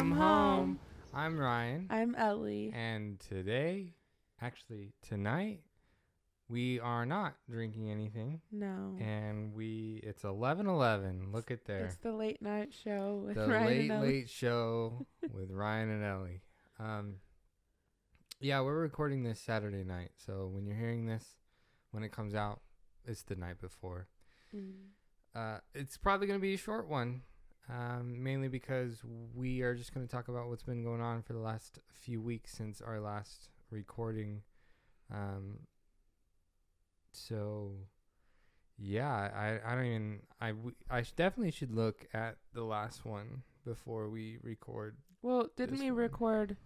Welcome home. I'm Ryan. I'm Elie. And tonight, we are not drinking anything. No. And it's 11:11. Look at there. It's the late night show with the Ryan and Elie. late show with Ryan and Elie. Yeah, we're recording this Saturday night. So when you're hearing this, when it comes out, it's the night before. It's probably going to be a short one. Mainly because we are just going to talk about what's been going on for the last few weeks since our last recording. So yeah, I definitely should look at the last one before we record. Well, didn't we record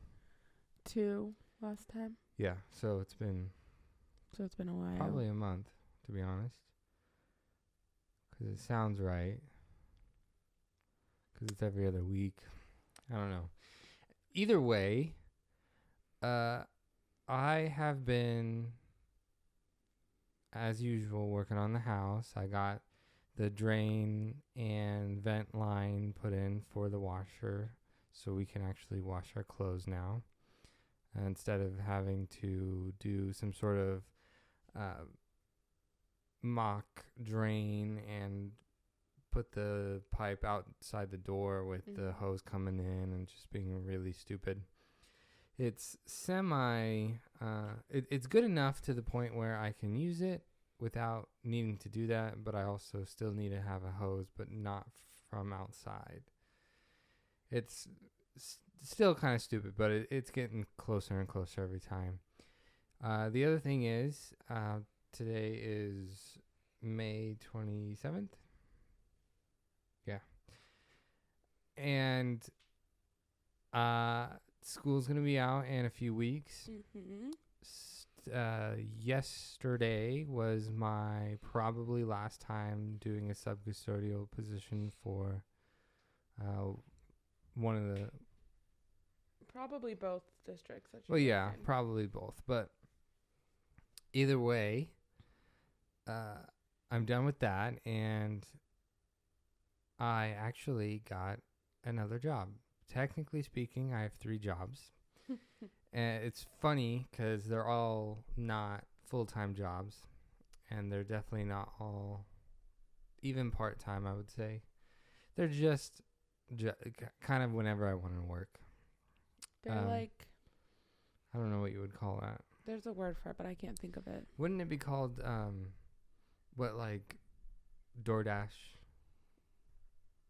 2 last time? Yeah, so it's been a while. Probably a month, to be honest. Because it sounds right. Because it's every other week. I don't know. Either way, I have been, as usual, working on the house. I got the drain and vent line put in for the washer so we can actually wash our clothes now. Instead of having to do some sort of mock drain and put the pipe outside the door with the hose coming in and just being really stupid. It's it's good enough to the point where I can use it without needing to do that, but I also still need to have a hose, but not from outside. It's still kind of stupid, but it's getting closer and closer every time. The other thing is, today is May 27th. Yeah. And school's going to be out in a few weeks. Yesterday was my probably last time doing a subcustodial position for one of the... Probably both districts. Well, yeah, probably both. But either way, I'm done with that, and I actually got another job. Technically speaking, I have 3 jobs. And it's funny because they're all not full-time jobs, and they're definitely not all even part-time, I would say. They're just kind of whenever I want to work. They're like... I don't know what you would call that. There's a word for it, but I can't think of it. Wouldn't it be called, DoorDash?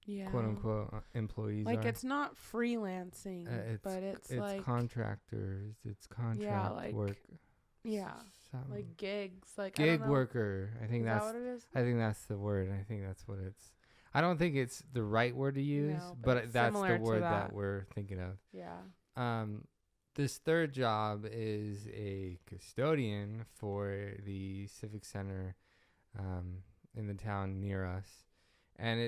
Yeah. Quote unquote employees like are. It's not freelancing, but it's like contractors, it's contract work. Yeah. Like gigs, like gig worker. I think that's what it is. I think that's the word. I think that's what it's. I don't think it's the right word to use, but that's the word that we're thinking of. Yeah. This third job is a custodian for the Civic Center in the town near us, and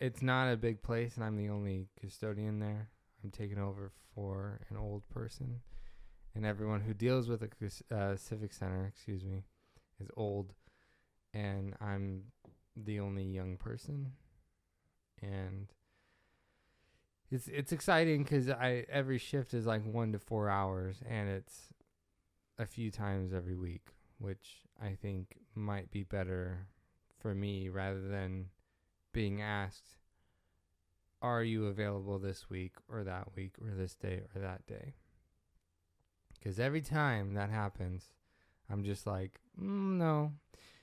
it's not a big place, and I'm the only custodian there. I'm taking over for an old person, and everyone who deals with a Civic Center, is old, and I'm the only young person. And it's exciting because every shift is like 1 to 4 hours, and it's a few times every week, which I think might be better for me rather than being asked, are you available this week or that week or this day or that day? Because every time that happens, I'm just like, no.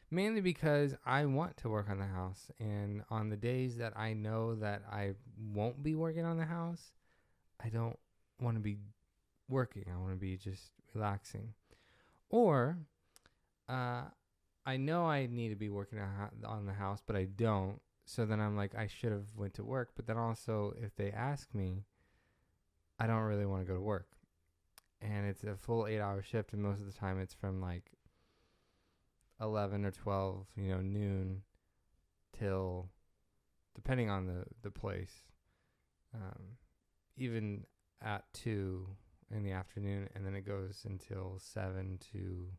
Mainly because I want to work on the house. And on the days that I know that I won't be working on the house, I don't want to be working. I want to be just relaxing. Or I know I need to be working on the house, but I don't. So then I'm like, I should have went to work. But then also, if they ask me, I don't really want to go to work. And it's a full 8-hour shift. And most of the time it's from like 11 or 12, noon till, depending on the place, even at 2 in the afternoon. And then it goes until 7 to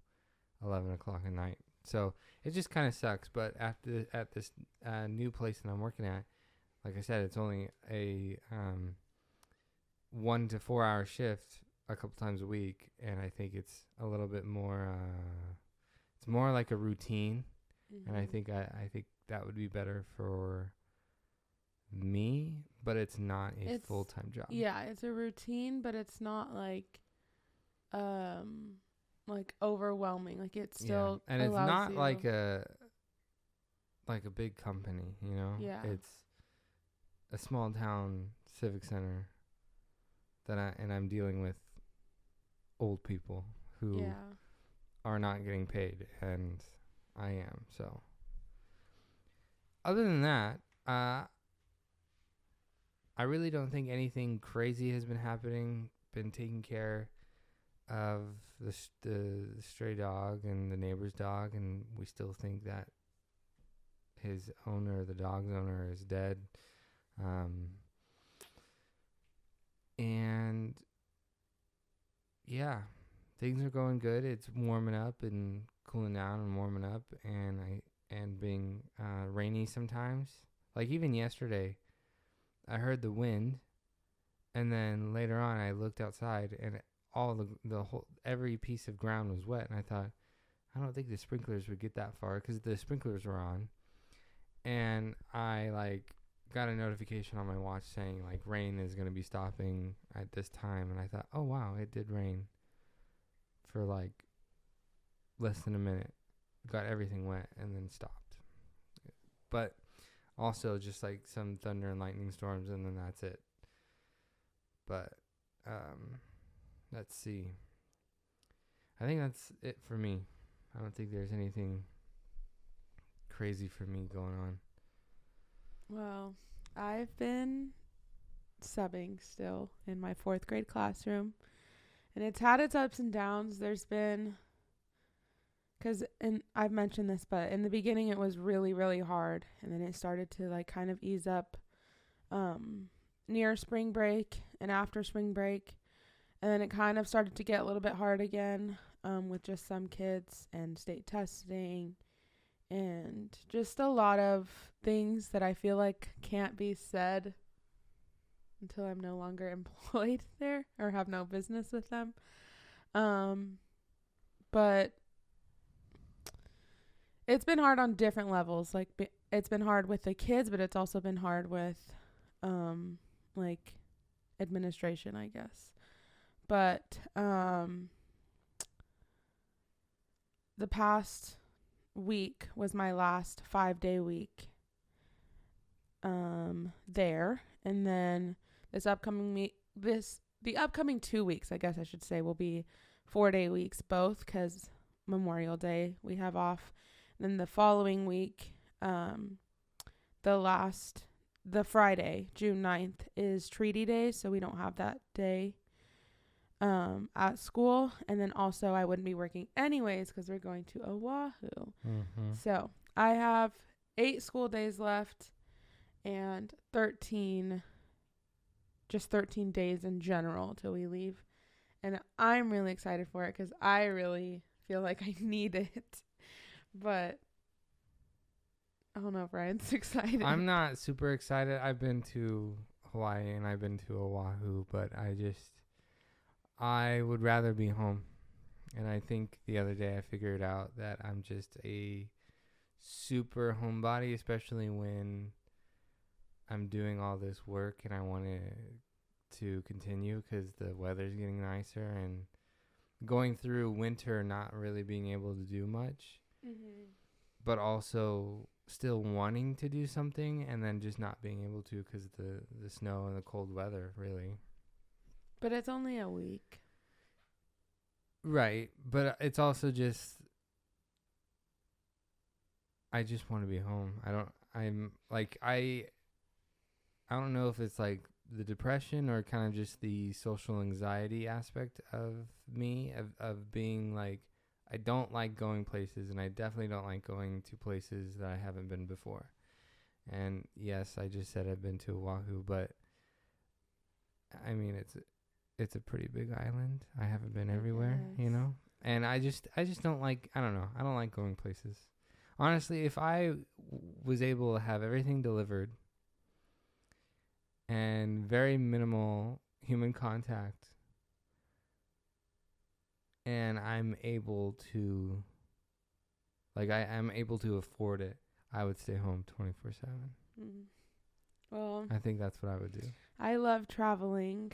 11 o'clock at night. So it just kind of sucks. But at this new place that I'm working at, like I said, it's only a 1 to 4 hour shift a couple times a week, and I think it's a little bit more. It's more like a routine, and I think I think that would be better for me, but it's not a full time job. Yeah, it's a routine, but it's not like overwhelming. Like it's still and it's not like a big company, you know. Yeah, it's a small town civic center that I'm dealing with old people who are not getting paid, and I am. So other than that, I really don't think anything crazy has been happening. Been taking care of the stray dog and the neighbor's dog, and we still think that his owner, the dog's owner, is dead. And yeah, things are going good. It's warming up and cooling down and warming up, and being rainy sometimes. Like even yesterday, I heard the wind, and then later on I looked outside, and all the whole every piece of ground was wet, and I thought, I don't think the sprinklers would get that far, because the sprinklers were on, and I got a notification on my watch saying rain is going to be stopping at this time, and I thought, oh wow, it did rain for less than a minute, got everything wet, and then stopped. But also just some thunder and lightning storms, and then that's it. But let's see. I think that's it for me. I don't think there's anything crazy for me going on. Well, I've been subbing still in my 4th grade classroom, and it's had its ups and downs. There's been, and I've mentioned this, but in the beginning it was really, really hard, and then it started to kind of ease up near spring break and after spring break, and then it kind of started to get a little bit hard again with just some kids and state testing and just a lot of things that I feel like can't be said until I'm no longer employed there or have no business with them. But it's been hard on different levels. It's been hard with the kids, but it's also been hard with administration, I guess. But the past week was my last 5-day week there, and then the upcoming 2 weeks, I guess I should say, will be 4-day weeks, both because Memorial Day we have off, and then the following week, the Friday, June 9th, is Treaty Day, so we don't have that day at school. And then also I wouldn't be working anyways because we're going to Oahu. So I have 8 school days left and 13 days in general till we leave. And I'm really excited for it because I really feel like I need it. But I don't know if Ryan's excited. I'm not super excited. I've been to Hawaii and I've been to Oahu, but I would rather be home. And I think the other day I figured out that I'm just a super homebody, especially when I'm doing all this work and I want to continue because the weather's getting nicer, and going through winter not really being able to do much, but also still wanting to do something and then just not being able to because the snow and the cold weather, really. But it's only a week. Right. But it's also just, I just want to be home. I don't know if it's the depression or kind of just the social anxiety aspect of me, of being I don't like going places, and I definitely don't like going to places that I haven't been before. And yes, I just said I've been to Oahu, but I mean, it's a pretty big island. I haven't been everywhere, you know? And I just don't like, I don't know. I don't like going places. Honestly, if I was able to have everything delivered and very minimal human contact and I'm able to, like, I'm able to afford it, I would stay home 24/7. Mm. Well, I think that's what I would do. I love traveling,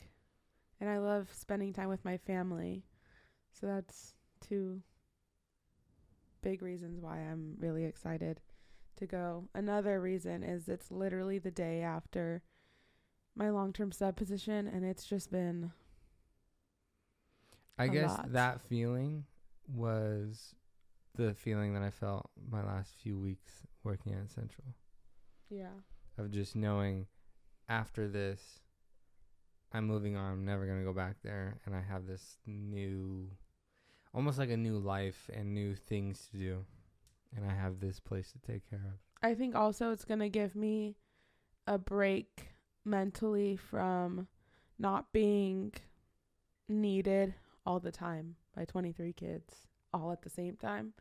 and I love spending time with my family. So that's two big reasons why I'm really excited to go. Another reason is it's literally the day after my long-term sub position, and it's just been I a guess lot. that feeling was the feeling that I felt my last few weeks working at Central, Yeah. of just knowing after this, I'm moving on. I'm never going to go back there. And I have this new, almost like a new life and new things to do. And I have this place to take care of. I think also it's going to give me a break mentally from not being needed all the time by 23 kids all at the same time.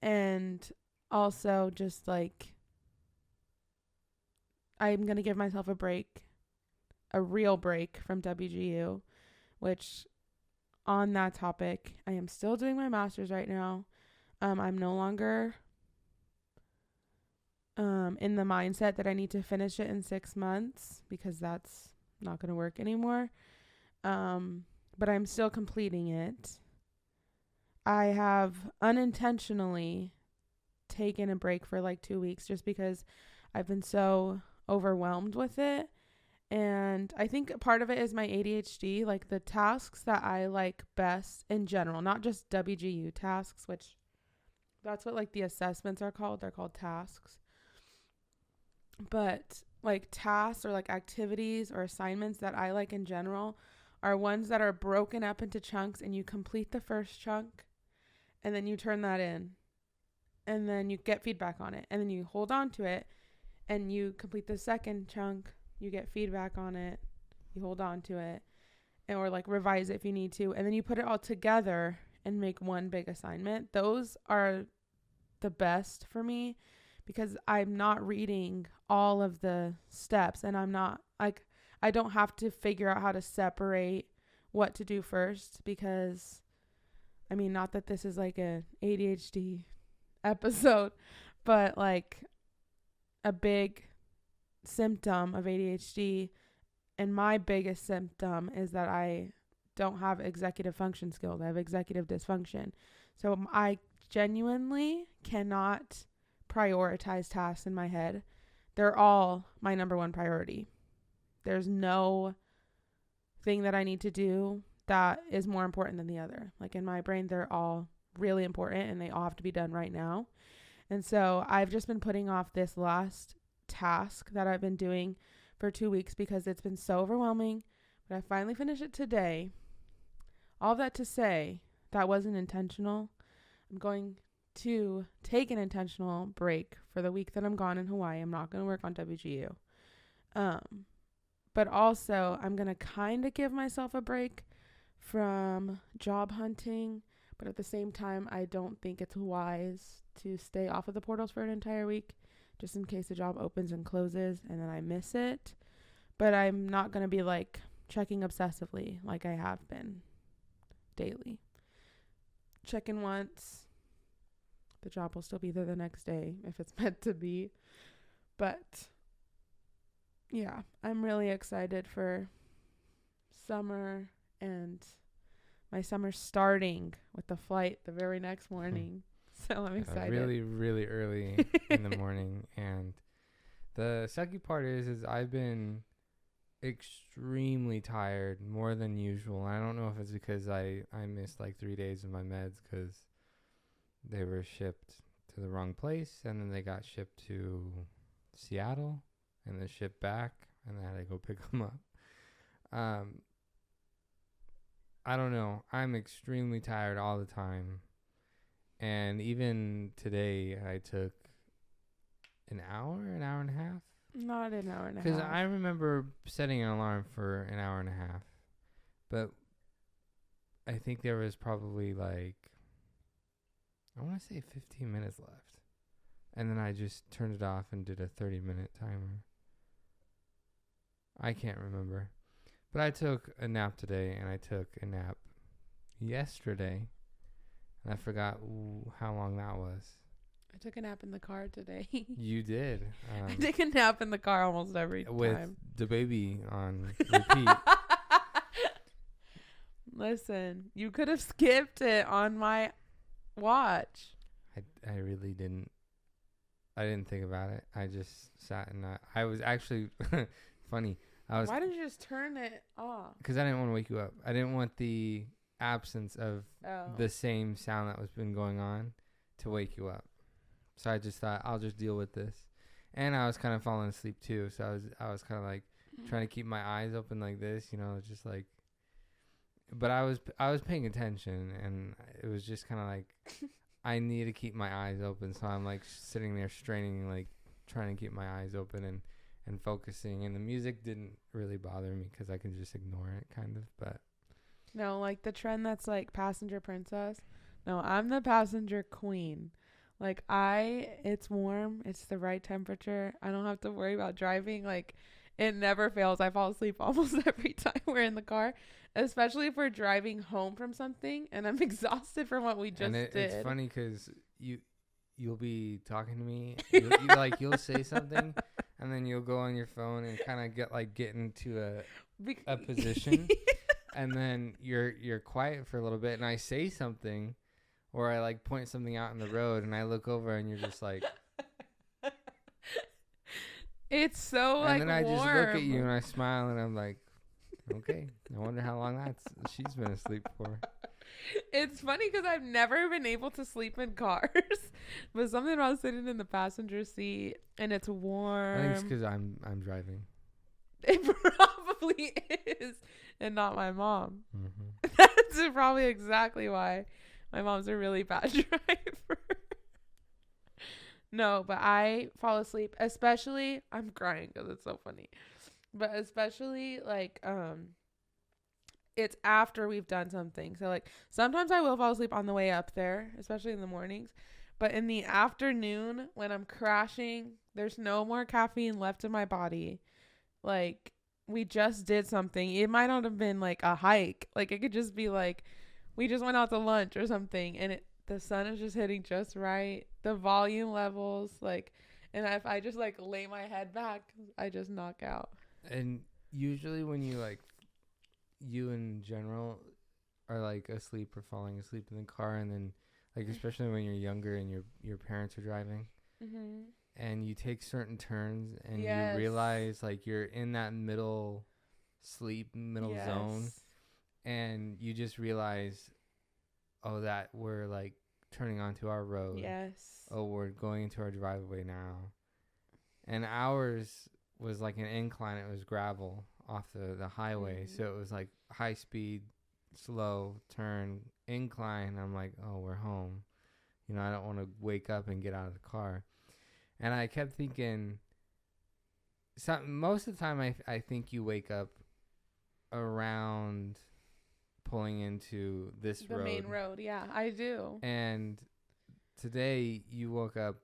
And also just like I'm going to give myself a break, a real break from WGU, which on that topic, I am still doing my master's right now. I'm no longer in the mindset that I need to finish it in 6 months because that's not going to work anymore. But I'm still completing it. I have unintentionally taken a break for like 2 weeks just because I've been so overwhelmed with it. And I think part of it is my ADHD, like the tasks that I like best in general, not just WGU tasks, which that's what like the assessments are called. They're called tasks. But like tasks or like activities or assignments that I like in general are ones that are broken up into chunks, and you complete the first chunk and then you turn that in and then you get feedback on it and then you hold on to it and you complete the second chunk, you get feedback on it, you hold on to it, and or like revise it if you need to, and then you put it all together and make one big assignment. Those are the best for me because I'm not reading all of the steps, and I'm not like, I don't have to figure out how to separate what to do first, because I mean, not that this is like a ADHD episode, but like a big symptom of ADHD, and my biggest symptom is that I don't have executive function skills. I have executive dysfunction. So I genuinely cannot prioritize tasks in my head. They're all my number one priority. There's no thing that I need to do that is more important than the other. Like in my brain, they're all really important and they all have to be done right now. And so I've just been putting off this last task that I've been doing for 2 weeks because it's been so overwhelming. But I finally finished it today. All that to say, that wasn't intentional. I'm going to take an intentional break for the week that I'm gone in Hawaii. I'm not going to work on WGU. But also, I'm going to kind of give myself a break from job hunting. But at the same time, I don't think it's wise to stay off of the portals for an entire week, just in case the job opens and closes and then I miss it. But I'm not going to be like checking obsessively like I have been daily. Check in once. The job will still be there the next day if it's meant to be. But yeah, I'm really excited for summer, and my summer's starting with the flight the very next morning. So I'm excited. Really, really early in the morning. And the sucky part is I've been extremely tired, more than usual. I don't know if it's because I missed like 3 days of my meds because they were shipped to the wrong place, and then they got shipped to Seattle and then shipped back, and I had to go pick them up. I don't know. I'm extremely tired all the time. And even today, I took an hour and a half. Not an hour and a half. Because I remember setting an alarm for an hour and a half. But I think there was probably like, I want to say 15 minutes left. And then I just turned it off and did a 30-minute timer. I can't remember. But I took a nap today, and I took a nap yesterday, and I forgot how long that was. I took a nap in the car today. You did. I take a nap in the car almost every with time. the baby on repeat. Listen, you could have skipped it on my watch. I really didn't. I didn't think about it. I just sat and I was actually funny. Why didn't you just turn it off? Because I didn't want to wake you up. I didn't want the absence of the same sound that was been going on to wake you up. So I just thought I'll just deal with this. And I was kind of falling asleep too. So I was kind of like trying to keep my eyes open like this, just like. But I was paying attention, and it was just kind of like I need to keep my eyes open. So I'm like sitting there straining, like trying to keep my eyes open and focusing. And the music didn't really bother me because I can just ignore it kind of. But no, like the trend that's like passenger princess. No, I'm the passenger queen. Like it's warm. It's the right temperature. I don't have to worry about driving. Like it never fails. I fall asleep almost every time we're in the car, especially if we're driving home from something and I'm exhausted from what we just did. It's funny because you'll be talking to me. You'll say something, and then you'll go on your phone and kind of get into a position, and then you're quiet for a little bit, and I say something. Or I like point something out in the road and I look over and you're just like. It's so like warm. And then I warm. just look at you and I smile and I'm like, okay, I wonder how long she's been asleep for. It's funny because I've never been able to sleep in cars, but something about sitting in the passenger seat and it's warm. I think it's because I'm driving. It probably is, and not my mom. Mm-hmm. That's probably exactly why. My mom's a really bad driver. No, but I fall asleep, especially, I'm crying because it's so funny, but especially like, it's after we've done something. So like sometimes I will fall asleep on the way up there, especially in the mornings, but in the afternoon when I'm crashing, there's no more caffeine left in my body. Like we just did something. It might not have been like a hike. Like it could just be like, we just went out to lunch or something, and the sun is just hitting just right. The volume levels, like, and if I just like lay my head back, I just knock out. And usually when you in general are like asleep or falling asleep in the car, and then like especially when you're younger and your parents are driving, mm-hmm. and you take certain turns and yes. you realize like you're in that middle yes. zone. And you just realize, that we're like turning onto our road. Yes. Oh, we're going into our driveway now. And ours was like an incline. It was gravel off the highway. Mm-hmm. So it was like high speed, slow, turn, incline. I'm like, oh, we're home. I don't want to wake up and get out of the car. And I kept thinking, most of the time I think you wake up around pulling into this road. The main road, yeah, I do. And today you woke up,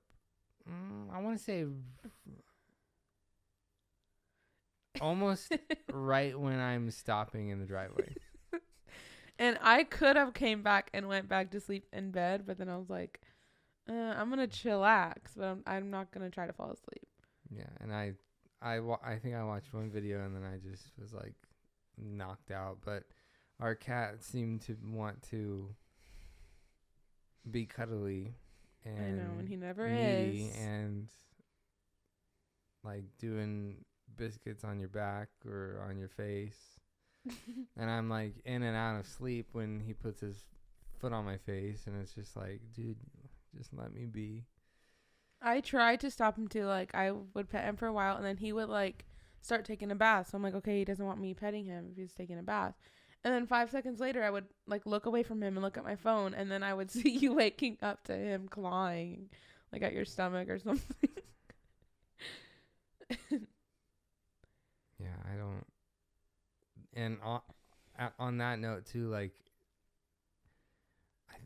I want to say almost right when I'm stopping in the driveway. And I could have came back and went back to sleep in bed, but then I was like, I'm going to chillax, but I'm not going to try to fall asleep. Yeah, and I think I watched one video and then I just was like knocked out, but our cat seemed to want to be cuddly and I know, and he never is. And like doing biscuits on your back or on your face. And I'm like in and out of sleep when he puts his foot on my face, and it's just like, dude, just let me be. I tried to stop him too. Like I would pet him for a while, and then he would like start taking a bath. So I'm like, okay, he doesn't want me petting him if he's taking a bath. And then 5 seconds later, I would like look away from him and look at my phone, and then I would see you waking up to him clawing, like at your stomach or something. Yeah, I don't. And on that note too, like,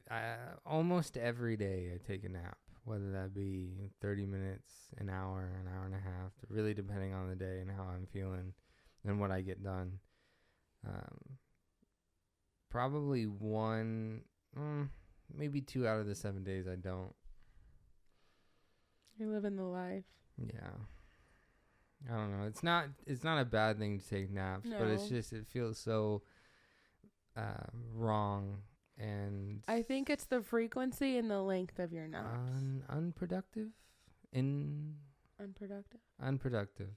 I almost every day I take a nap, whether that be 30 minutes, an hour and a half, really depending on the day and how I'm feeling and what I get done. Probably one, maybe 2 out of the 7 days I don't. You're living the life. Yeah. I don't know. It's not a bad thing to take naps, but it's No. just it feels so wrong, and I think it's the frequency and the length of your naps. unproductive. Unproductive. Unproductive.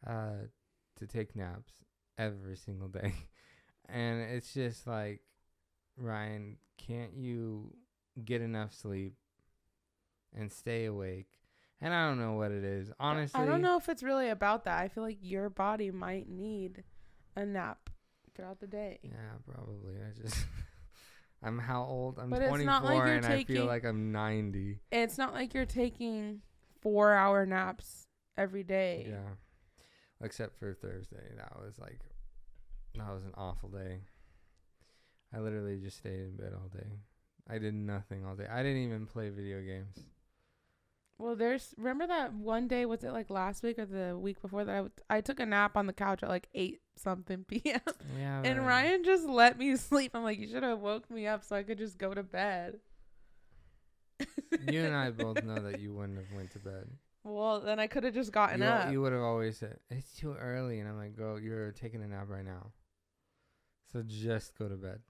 To take naps every single day. And it's just like, Ryan, can't you get enough sleep and stay awake? And I don't know what it is. Honestly, I don't know if it's really about that. I feel like your body might need a nap throughout the day. Yeah, probably. I'm how old? I'm But it's 24 not like you're and I feel like I'm 90. It's not like you're taking 4-hour naps every day. Yeah. Except for Thursday. That was an awful day. I literally just stayed in bed all day. I did nothing all day. I didn't even play video games. Well, remember that one day, was it like last week or the week before that I took a nap on the couch at like 8-something p.m. Yeah. And Ryan just let me sleep. I'm like, you should have woke me up so I could just go to bed. You and I both know that you wouldn't have went to bed. Well, then I could have just gotten up. You would have always said, it's too early. And I'm like, girl, you're taking a nap right now. So just go to bed.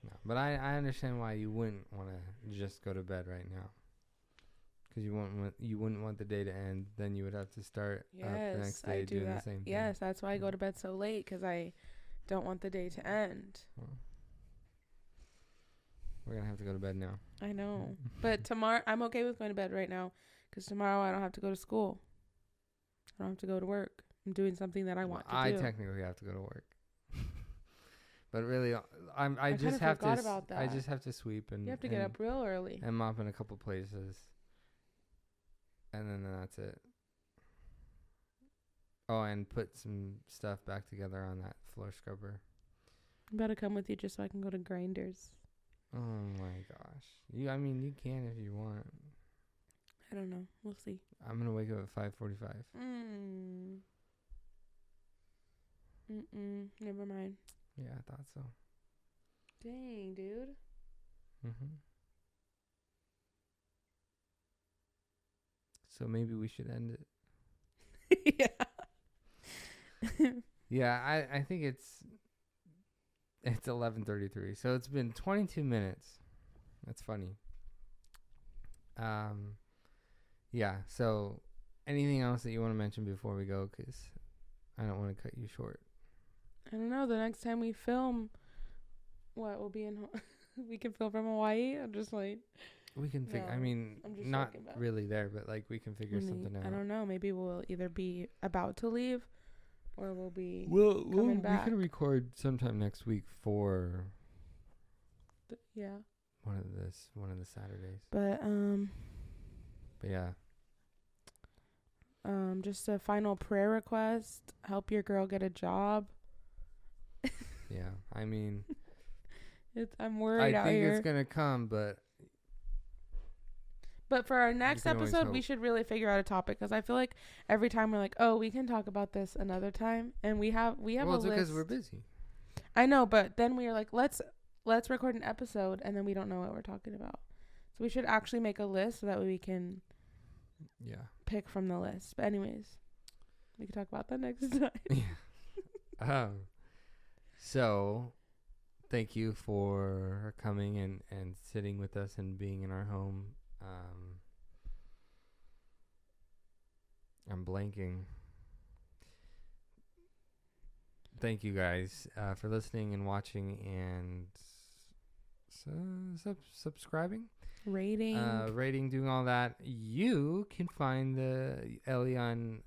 No, but I understand why you wouldn't want to just go to bed right now. Because you wouldn't want the day to end. Then you would have to start up the next day doing the same thing. Yes, that's why I go to bed so late, because I don't want the day to end. Well, we're going to have to go to bed now. I know. But tomorrow, I'm okay with going to bed right now, because tomorrow I don't have to go to school. I don't have to go to work. I'm doing something that I want to do. I technically have to go to work. But really, I just have to. About that. I just have to sweep and. You have to get up real early and mop in a couple places, and then that's it. Oh, and put some stuff back together on that floor scrubber. I'm about to come with you just so I can go to Grinders. Oh my gosh! You can if you want. I don't know. We'll see. I'm gonna wake up at 5:45. Never mind. Yeah, I thought so. Dang, dude. So maybe we should end it. Yeah. Yeah, I think it's 11:33. So it's been 22 minutes. That's funny. Yeah, so anything else that you want to mention before we go? Because I don't want to cut you short. I don't know. The next time we film, what will be in? We can film from Hawaii. I'm just like. We can figure. No, I mean, not really there, but like we can figure something out. I don't know. Maybe we'll either be about to leave, or we'll be coming back. We can record sometime next week for. Yeah. One of the Saturdays. But yeah. Just a final prayer request. Help your girl get a job. Yeah, I mean, I'm worried out here. I think it's gonna come, but for our next episode, we should really figure out a topic, because I feel like every time we're like, oh, we can talk about this another time, and we have a list. Well, it's because we're busy. I know, but then we are like, let's record an episode, and then we don't know what we're talking about. So we should actually make a list so that way we can pick from the list. But anyways, we can talk about that next time. Yeah. So thank you for coming and sitting with us and being in our home. I'm blanking. Thank you guys for listening and watching and subscribing, rating, doing all that. You can find Elie on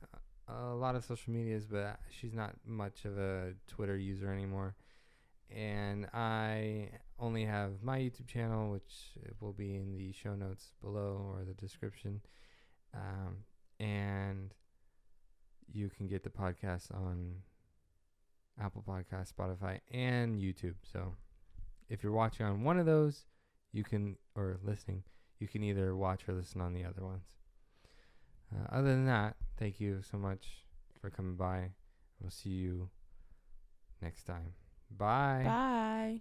a lot of social medias, but she's not much of a Twitter user anymore. And I only have my YouTube channel, which will be in the show notes below or the description. And you can get the podcast on Apple Podcasts, Spotify, and YouTube. So if you're watching on one of those, or listening, you can either watch or listen on the other ones. Other than that, thank you so much for coming by. We'll see you next time. Bye. Bye.